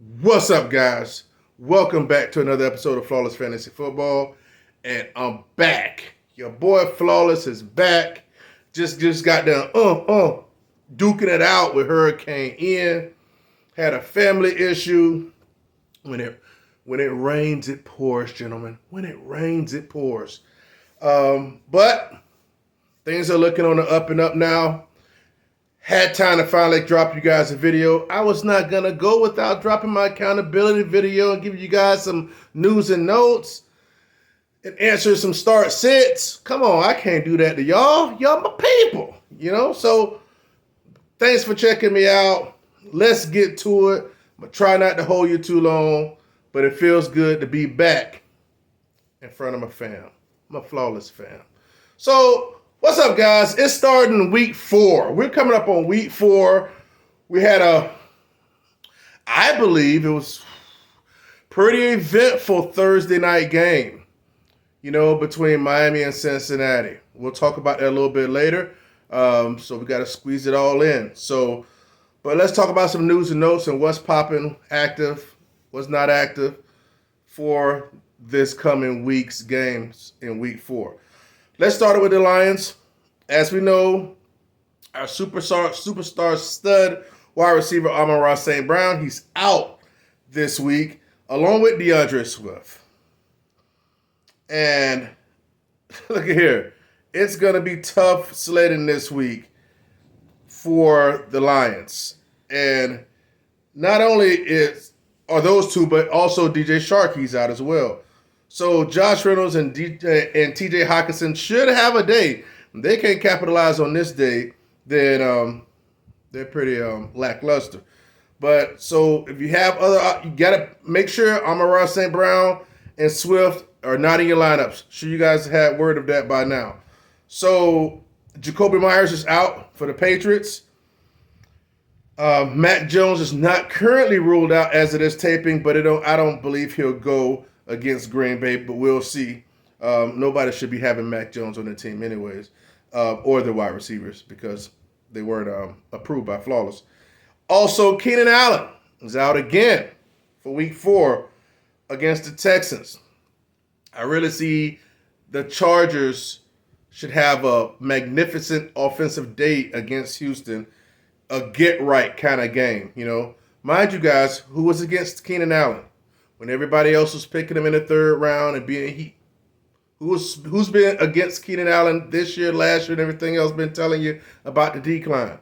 What's up, guys? Welcome back to another episode of Flawless Fantasy Football, and I'm back. Your boy Flawless is back. Just got done duking it out with Hurricane Ian. Had a family issue. When it rains, it pours, gentlemen. When it rains, it pours. But things are looking on the up and up now. Had time to finally drop you guys a video. I was not going to go without dropping my accountability video and giving you guys some news and notes and answer some start sits. Come on, I can't do that to y'all. Y'all my people, So thanks for checking me out. Let's get to it. I'm going to try not to hold you too long, but it feels good to be back in front of my fam, my Flawless fam. So, what's up, guys? It's starting week 4. We're coming up on week 4. We had I believe it was pretty eventful Thursday night game, between Miami and Cincinnati. We'll talk about that a little bit later. So we got to squeeze it all in. But let's talk about some news and notes and what's popping, active, what's not active for this coming week's games in week 4. Let's start with the Lions. As we know, our superstar stud wide receiver Amon-Ra St. Brown, he's out this week, along with DeAndre Swift. And look at here. It's going to be tough sledding this week for the Lions. And not only are those two, but also DJ Shark, he's out as well. So Josh Reynolds and TJ Hockenson should have a day. If they can't capitalize on this day, then they're pretty lackluster. But so if you have you got to make sure Amon-Ra St. Brown and Swift are not in your lineups. Sure you guys had word of that by now. So Jacoby Myers is out for the Patriots. Matt Jones is not currently ruled out as it is taping, but I don't believe he'll go against Green Bay, but we'll see. Nobody should be having Mac Jones on their team anyways, or the wide receivers, because they weren't approved by Flawless. Also, Keenan Allen is out again for week 4 against the Texans. I really see the Chargers should have a magnificent offensive day against Houston, a get-right kind of game, Mind you guys, who was against Keenan Allen? When everybody else was picking him in the 3rd round and being heat. Who's been against Keenan Allen this year, last year, and everything else been telling you about the decline?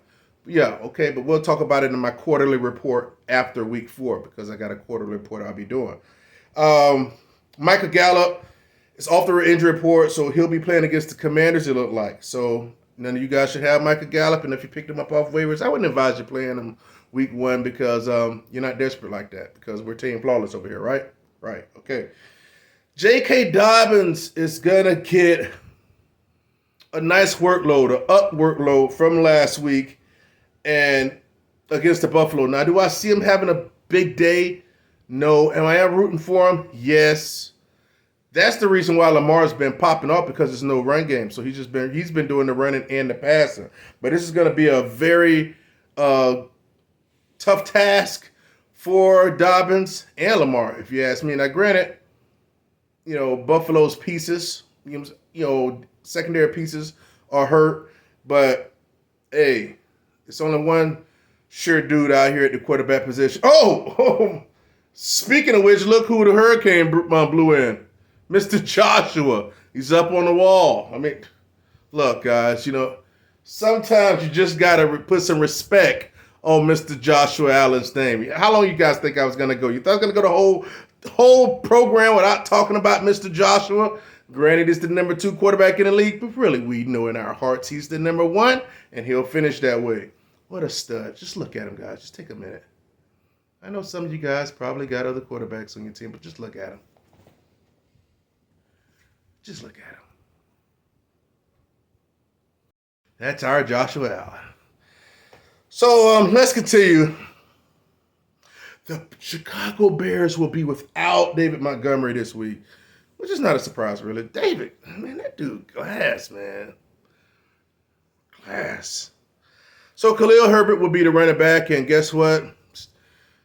Yeah, okay, but we'll talk about it in my quarterly report after week 4, because I got a quarterly report I'll be doing. Michael Gallup is off the injury report, so he'll be playing against the Commanders, it looked like. So none of you guys should have Michael Gallup, and if you picked him up off waivers, I wouldn't advise you playing him week 1 because you're not desperate like that, because we're team Flawless over here, right? Right, okay. J.K. Dobbins is going to get a nice workload, an up workload from last week and against the Buffalo. Now, do I see him having a big day? No. Am I rooting for him? Yes. That's the reason why Lamar's been popping off, because there's no run game. So he's been doing the running and the passing. But this is going to be a very tough task for Dobbins and Lamar, if you ask me. Now, granted, Buffalo's pieces, secondary pieces are hurt, but hey, it's only one sure dude out here at the quarterback position. Oh, speaking of which, look who the Hurricane blew in. Mr. Joshua. He's up on the wall. I mean, look, guys, sometimes you just got to put some respect on Mr. Joshua Allen's name. How long you guys think I was going to go? You thought I was going to go the whole program without talking about Mr. Joshua? Granted, he's the number 2 quarterback in the league, but really, we know in our hearts he's the number 1, and he'll finish that way. What a stud. Just look at him, guys. Just take a minute. I know some of you guys probably got other quarterbacks on your team, but just look at him. Just look at him. That's our Joshua Allen. So let's continue. The Chicago Bears will be without David Montgomery this week, which is not a surprise, really. David, man, that dude, class, man. Class. So Khalil Herbert will be the running back, and guess what?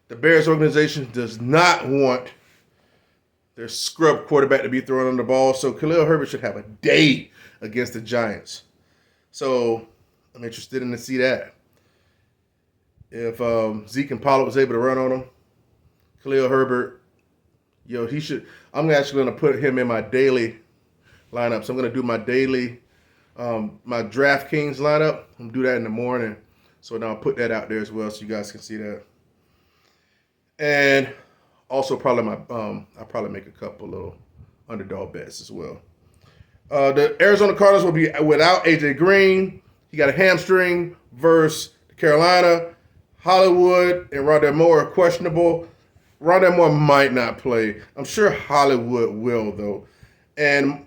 The Bears organization does not want their scrub quarterback to be throwing on the ball, so Khalil Herbert should have a day against the Giants. So I'm interested in to see that. If Zeke and Pollard was able to run on him, Khalil Herbert, he should. I'm actually going to put him in my daily lineup. So I'm going to do my daily, my Draftkings lineup. I'm going to do that in the morning. So now I'll put that out there as well so you guys can see that. And also probably I'll probably make a couple little underdog bets as well. The Arizona Cardinals will be without A.J. Green. He got a hamstring versus Carolina. Hollywood and Rondale Moore are questionable. Rondale Moore might not play. I'm sure Hollywood will, though. And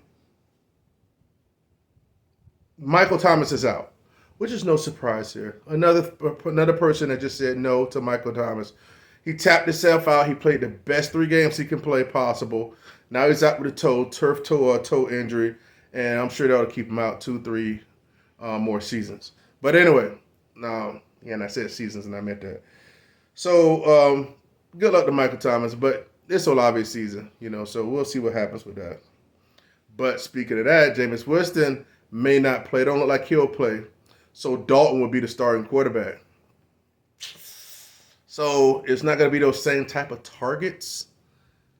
Michael Thomas is out, which is no surprise here. Another person that just said no to Michael Thomas. He tapped himself out. He played the best 3 games he can play possible. Now he's out with a turf toe or a toe injury, and I'm sure that'll keep him out 2-3 more seasons. But anyway, and I said seasons, and I meant that. So good luck to Michael Thomas, but it's a obvious season, so we'll see what happens with that. But speaking of that, Jameis Winston may not play. Don't look like he'll play. So Dalton will be the starting quarterback. So it's not going to be those same type of targets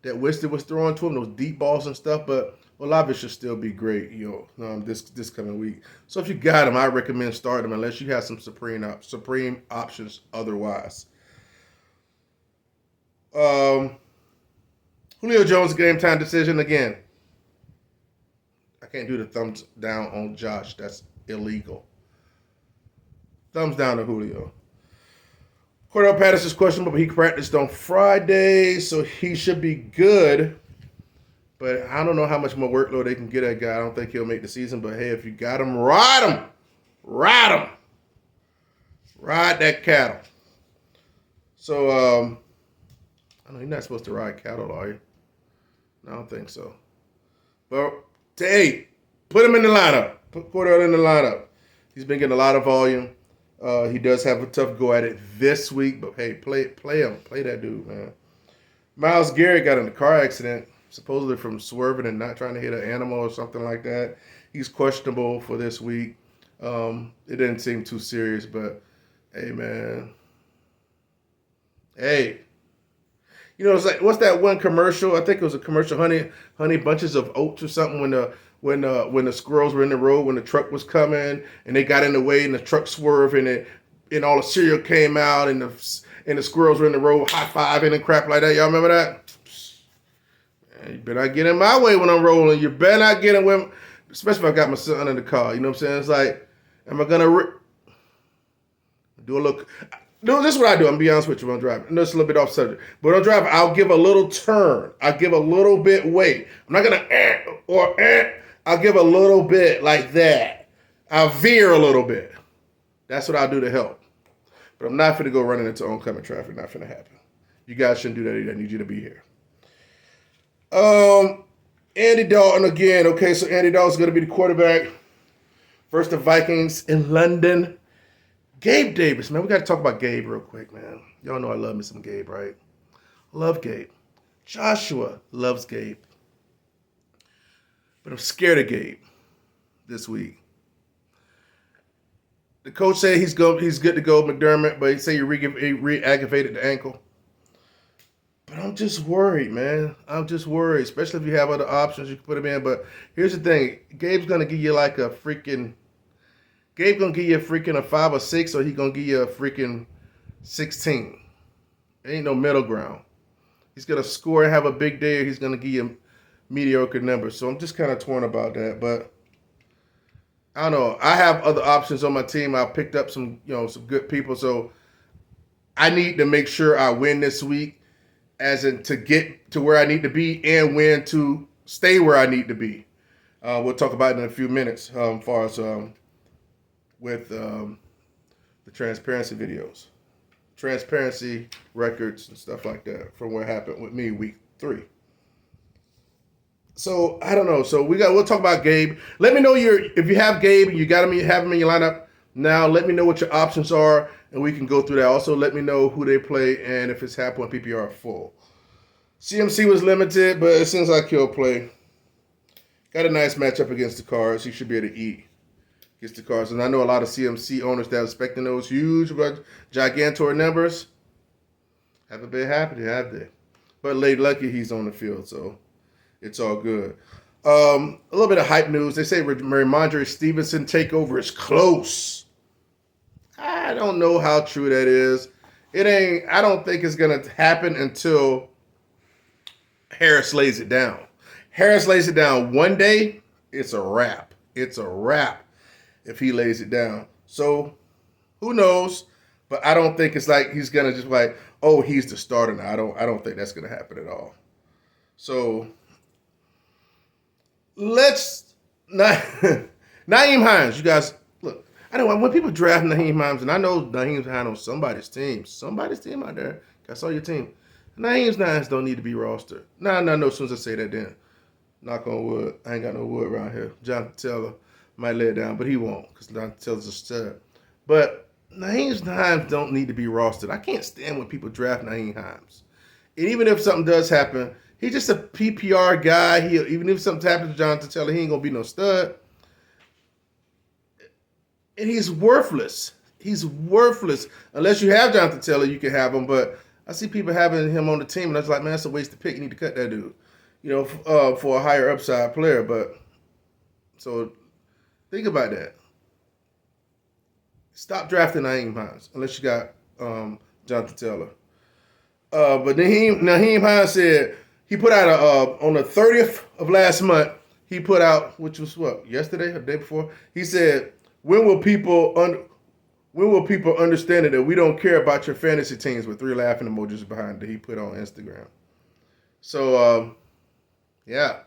that Winston was throwing to him, those deep balls and stuff, but Olave should still be great, this coming week. So if you got him, I recommend starting him unless you have some supreme options otherwise. Julio Jones game time decision again. I can't do the thumbs down on Josh. That's illegal. Thumbs down to Julio. Cordell Patterson's questionable, but he practiced on Friday, so he should be good. But I don't know how much more workload they can get that guy. I don't think he'll make the season. But, hey, if you got him, ride him. Ride him. Ride that cattle. So, I know you're not supposed to ride cattle, are you? I don't think so. But, hey, put him in the lineup. Put Cordell in the lineup. He's been getting a lot of volume. He does have a tough go at it this week. But, hey, play him. Play that dude, man. Myles Garrett got in a car accident, supposedly from swerving and not trying to hit an animal or something like that. He's questionable for this week. It didn't seem too serious, but hey, man. Hey. It's like, what's that one commercial? I think it was a commercial, honey bunches of oats or something, when the squirrels were in the road, when the truck was coming and they got in the way and the truck swerved and all the cereal came out and the squirrels were in the road high-fiving and crap like that. Y'all remember that? You better not get in my way when I'm rolling. You better not get in with, especially if I got my son in the car. You know what I'm saying? It's like, am I gonna do a look? No, this is what I do. I'm gonna be honest with you when I'm driving. I know it's a little bit off subject, but when I'm driving, I'll give a little turn. I'll give a little bit weight. I'm not gonna I'll give a little bit like that. I'll veer a little bit. That's what I'll do to help. But I'm not finna go running into oncoming traffic. Not finna happen. You guys shouldn't do that either. I need you to be here. Andy Dalton again. Okay, so Andy Dalton's going to be the quarterback. First, the Vikings in London. Gabe Davis, man. We got to talk about Gabe real quick, man. Y'all know I love me some Gabe, right? Love Gabe. Joshua loves Gabe. But I'm scared of Gabe this week. The coach said he's good to go, McDermott, but he said he re-aggravated the ankle. But I'm just worried, man. I'm just worried, especially if you have other options you can put him in. But here's the thing. Gabe's going to give you like a 5 or 6, or he's going to give you a freaking 16. There ain't no middle ground. He's going to score and have a big day, or he's going to give you mediocre numbers. So I'm just kind of torn about that. But I don't know. I have other options on my team. I picked up some good people. So I need to make sure I win this week, as in to get to where I need to be and win to stay where I need to be. We'll talk about it in a few minutes as far as with the transparency videos, transparency records and stuff like that from what happened with me week 3. So I don't know. So we'll talk about Gabe. Let me know if you have Gabe and you have him in your lineup now. Let me know what your options are, and we can go through that. Also, let me know who they play and if it's half point PPR full. CMC was limited, but it seems like he'll play. Got a nice matchup against the Cards. He should be able to eat against the Cards. And I know a lot of CMC owners that are expecting those huge, gigantor numbers. Haven't been happy, have they? But late lucky he's on the field, so it's all good. A little bit of hype news. They say Ramondre Stevenson takeover is close. I don't know how true that is. I don't think it's going to happen until Harris lays it down. Harris lays it down one day, it's a wrap. It's a wrap if he lays it down. So, who knows? But I don't think it's like he's going to just like, oh, he's the starter now. I don't think that's going to happen at all. So, let's not Nyheim Hines, you guys, look, I know when people draft Nyheim Hines, and I know Nyheim Hines on somebody's team out there. I saw your team. Nyheim Hines don't need to be rostered. No, as soon as I say that then. Knock on wood. I ain't got no wood around here. Jonathan Taylor might lay it down, but he won't because Jonathan Taylor's a stud. But Nyheim Hines don't need to be rostered. I can't stand when people draft Nyheim Hines. And even if something does happen, he's just a PPR guy. Even if something happens to Jonathan Taylor, he ain't going to be no stud. And he's worthless. He's worthless. Unless you have Jonathan Taylor, you can have him. But I see people having him on the team, and I was like, man, that's a waste of pick. You need to cut that dude. For a higher upside player. But so think about that. Stop drafting Nyheim Hines unless you got Jonathan Taylor. But Nyheim Hines said he put out on the 30th of last month. He put out, which was what, yesterday or the day before. He said, "When will people understand it that we don't care about your fantasy teams?" With 3 laughing emojis behind it. He put on Instagram. So. Yeah.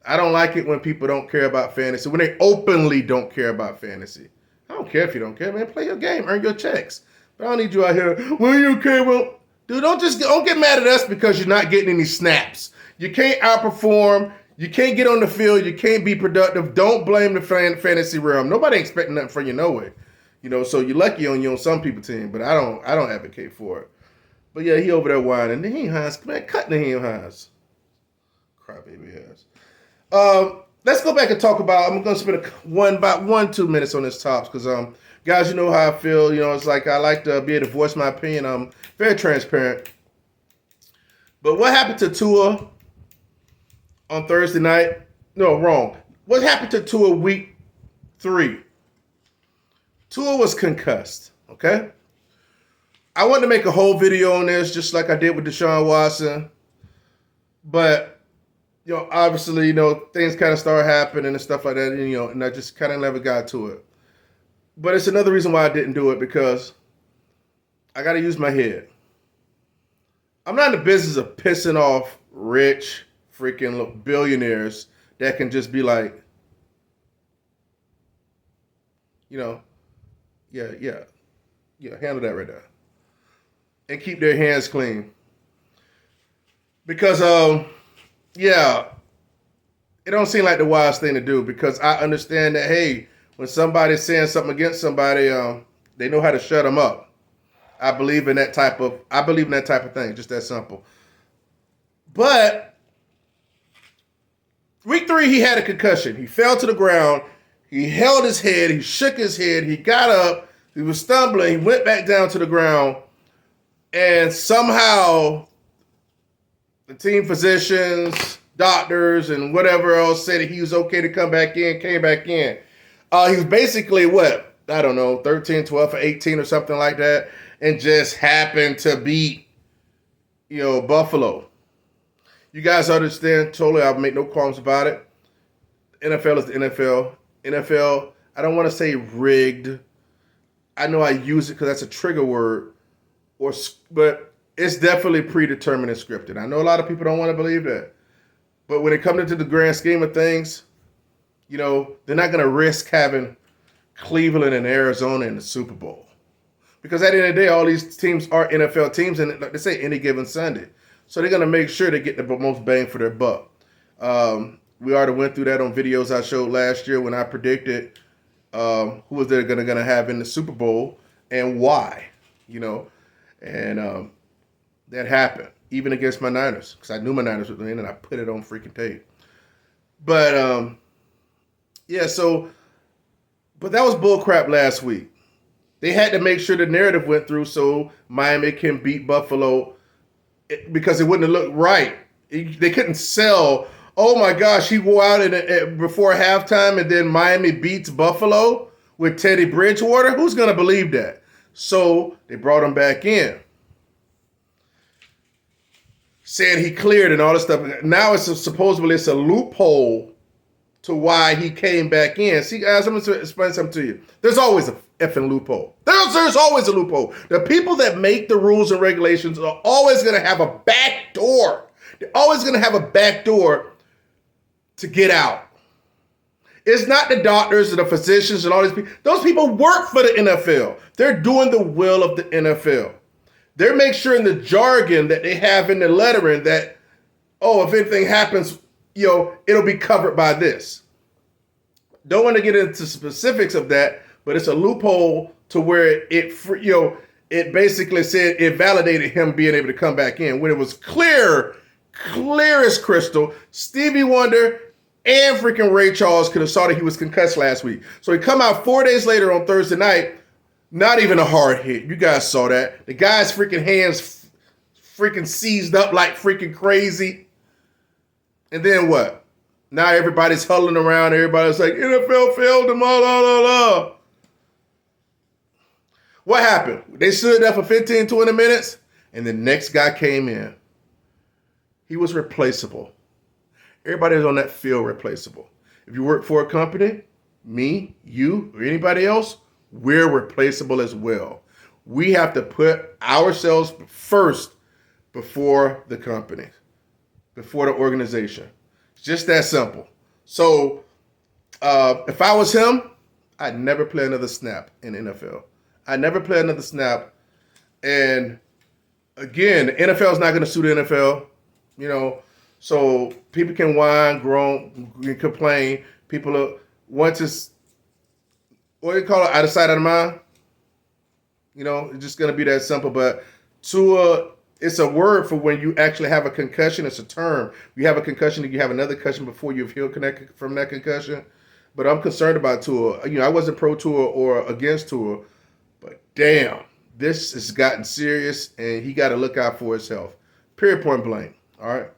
I don't like it when people don't care about fantasy, when they openly don't care about fantasy. I don't care if you don't care, man. Play your game, earn your checks. But I don't need you out here, well, you okay? Well, dude, don't get mad at us because you're not getting any snaps. You can't outperform. You can't get on the field. You can't be productive. Don't blame the fantasy realm. Nobody expecting nothing from you, no way. So you're lucky on some people's team, but I don't advocate for it. But yeah, he over there whining. Nyheim Hines, man, cut Nyheim Hines. Crybaby ass. Let's go back and talk about. I'm going to spend about 1-2 minutes on this tops because guys, you know how I feel. It's like I like to be able to voice my opinion. I'm very transparent. But what happened to Tua on Thursday night? No, wrong. What happened to Tua week 3? Tua was concussed. Okay. I wanted to make a whole video on this, just like I did with Deshaun Watson, but. Obviously, things kind of start happening and stuff like that, and I just kind of never got to it. But it's another reason why I didn't do it, because I got to use my head. I'm not in the business of pissing off rich freaking billionaires that can just be like, handle that right there. And keep their hands clean. Because, it don't seem like the wise thing to do, because I understand that, hey, when somebody's saying something against somebody, they know how to shut them up. I believe in that type of thing, just that simple. But week 3, he had a concussion. He fell to the ground. He held his head. He shook his head. He got up. He was stumbling. He went back down to the ground. And somehow the team physicians, doctors, and whatever else said that he was okay to come back in, came back in. He was basically, 13, 12, or 18 or something like that, and just happened to beat, Buffalo. You guys understand totally. I'll make no qualms about it. NFL is the NFL. NFL, I don't want to say rigged. I know I use it because that's a trigger word, but it's definitely predetermined and scripted. I know a lot of people don't want to believe that. But when it comes into the grand scheme of things, they're not going to risk having Cleveland and Arizona in the Super Bowl. Because at the end of the day, all these teams are NFL teams, and like they say, any given Sunday. So they're going to make sure they get the most bang for their buck. We already went through that on videos I showed last year when I predicted who was they going to have in the Super Bowl. and why, and that happened even against my Niners because I knew my Niners would win and I put it on freaking tape. But but that was bullcrap last week. They had to make sure the narrative went through so Miami can beat Buffalo because it wouldn't have looked right. They couldn't sell, oh my gosh, he wore out before halftime and then Miami beats Buffalo with Teddy Bridgewater. Who's going to believe that? So they brought him back in. Saying he cleared and all this stuff. Now supposedly it's a loophole to why he came back in. See, guys, I'm going to explain something to you. There's always a effing loophole. There's always a loophole. The people that make the rules and regulations are always going to have a back door. They're always going to have a back door to get out. It's not the doctors and the physicians and all these people. Those people work for the NFL. They're doing the will of the NFL. They're making sure in the jargon that they have in the lettering that, if anything happens, it'll be covered by this. Don't want to get into specifics of that, but it's a loophole to where it basically said it validated him being able to come back in when it was clear as crystal. Stevie Wonder and freaking Ray Charles could have saw that he was concussed last week. So he come out 4 days later on Thursday night, not even a hard hit. You guys saw that. The guy's freaking hands freaking seized up like freaking crazy. And then what? Now everybody's huddling around. Everybody's like, NFL failed them, all. What happened? They stood there for 15, 20 minutes, and the next guy came in. He was replaceable. Everybody was on that field replaceable. If you work for a company, me, you, or anybody else, we're replaceable as well. We have to put ourselves first before the company, before the organization. It's just that simple. So if I was him, I'd never play another snap in NFL. I'd never play another snap. And again, the NFL is not going to sue the NFL, so people can whine, groan, complain. People are, once it's, what do you call it, out of sight, out of mind? It's just going to be that simple. But it's a word for when you actually have a concussion. It's a term. You have a concussion and you have another concussion before you've healed from that concussion. But I'm concerned about Tua. I wasn't pro Tua or against Tua. But damn, this has gotten serious and he got to look out for his health. Period, point blank. All right.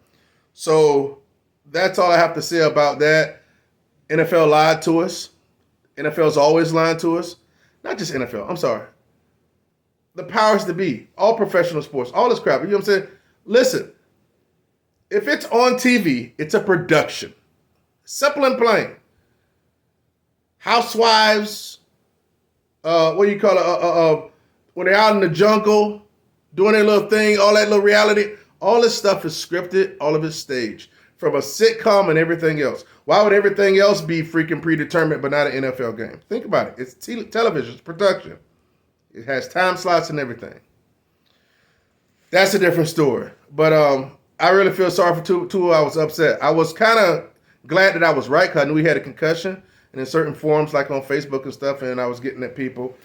So that's all I have to say about that. NFL lied to us. NFL's always lying to us. Not just NFL. I'm sorry. The powers to be. All professional sports. All this crap. You know what I'm saying? Listen. If it's on TV, it's a production. Simple and plain. Housewives. What do you call it? When they're out in the jungle, doing their little thing, all that little reality. All this stuff is scripted. All of it's staged. From a sitcom and everything else. Why would everything else be freaking predetermined but not an NFL game? Think about it. It's television. It's production. It has time slots and everything. That's a different story. But I really feel sorry for Tua. I was upset. I was kind of glad that I was right because I knew he had a concussion. And in certain forums like on Facebook and stuff, and I was getting at people.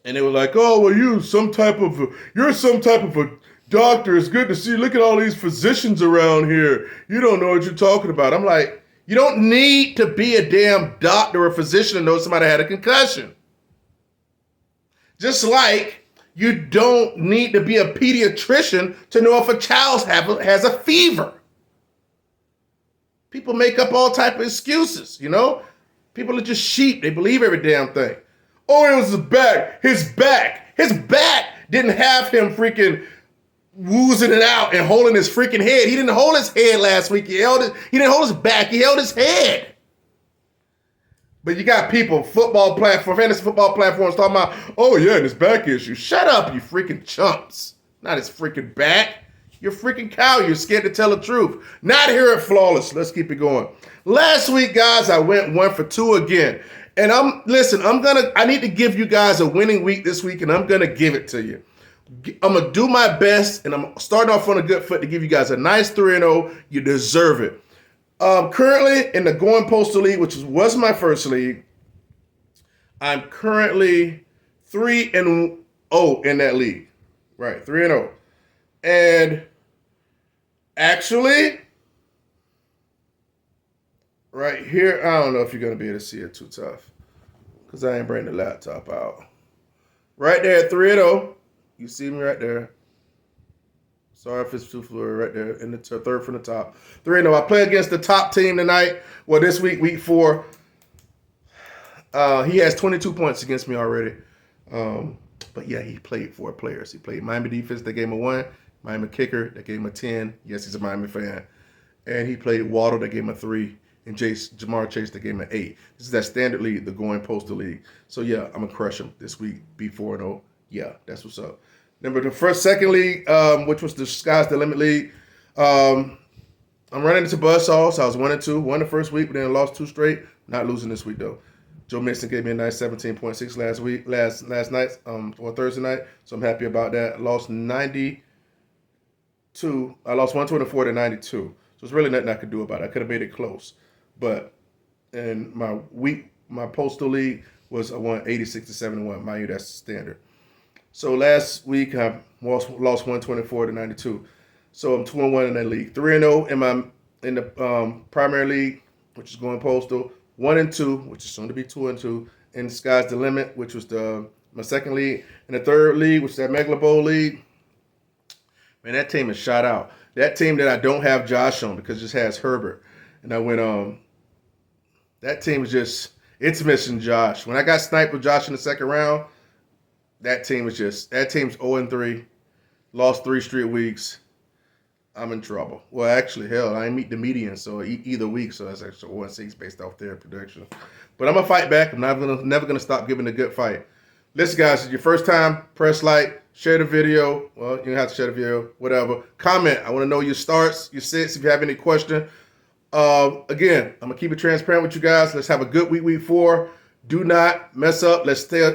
And they were like, oh, well, you're some type of a doctor. It's good to see. Look at all these physicians around here. You don't know what you're talking about. I'm like, you don't need to be a damn doctor or physician to know somebody had a concussion. Just like you don't need to be a pediatrician to know if a child has a fever. People make up all type of excuses, People are just sheep. They believe every damn thing. Oh, it was his back. His back didn't have him freaking woozing it out and holding his freaking head. He didn't hold his head last week. He didn't hold his back. He held his head. But you got people, fantasy football platforms talking about, oh yeah, and his back issue. Shut up, you freaking chumps. Not his freaking back. You're freaking cow. You're scared to tell the truth. Not here at Flawless. Let's keep it going. Last week, guys, I went 1 for 2 again. And I need to give you guys a winning week this week, and I'm going to give it to you. I'm going to do my best, and I'm starting off on a good foot to give you guys a nice 3-0. You deserve it. Currently in the Going Postal League, which was my first league, I'm currently 3-0 in that league. Right, 3-0. And actually, right here, I don't know if you're going to be able to see it too tough because I ain't bringing the laptop out. Right there at 3-0. You see me right there. Sorry if it's too blurry right there in the third from the top. 3-0. I play against the top team tonight. Well, this week 4. He has 22 points against me already. But yeah, he played 4 players. He played Miami defense, that gave him a 1. Miami kicker, that gave him a 10. Yes, he's a Miami fan. And he played Waddle, that gave him a 3. And Jamar Chase, that gave him an 8. This is that standard league, the going postal league. So yeah, I'm going to crush him this week, be 4-0. Yeah, that's what's up. Remember the second league, which was the Sky's the Limit League. I'm running into buzzsaws. So I was 1-2. Won the first week, but then lost 2 straight. Not losing this week, though. Joe Mixon gave me a nice 17.6 last night, or Thursday night. So I'm happy about that. I lost 92. I lost 124 to 92. So there's really nothing I could do about it. I could have made it close. But in my postal league was a 186 to 71. Mind you, that's standard. So last week I lost 124 to 92. So I'm 2-1 in that league. 3-0 in the primary league, which is going postal. 1-2, which is soon to be 2-2, in Sky's the Limit, which was my second league. In the third league, which is that Megala Bowl league, man, that team is shot out. That team that I don't have Josh on because it just has Herbert. And I went, that team is just, it's missing Josh. When I got sniped with Josh in the second round, that team's 0-3, lost 3 straight weeks. I'm in trouble. Well, actually, hell, I ain't meet the median, so either week, so that's actually 1-6 based off their prediction. But I'm gonna fight back. I'm never gonna stop giving a good fight. Listen, guys, if your first time, press like, share the video. Well, you don't have to share the video, whatever. Comment. I want to know your starts, your sits. If you have any question, again, I'm gonna keep it transparent with you guys. Let's have a good week 4. Do not mess up. Let's stay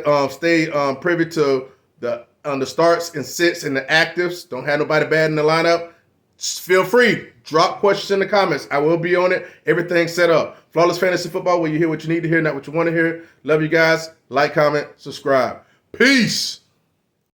privy to the starts and sits and the actives. Don't have nobody bad in the lineup. Feel free. Drop questions in the comments. I will be on it. Everything set up. Flawless Fantasy Football, where you hear what you need to hear, not what you want to hear. Love you guys. Like, comment, subscribe. Peace.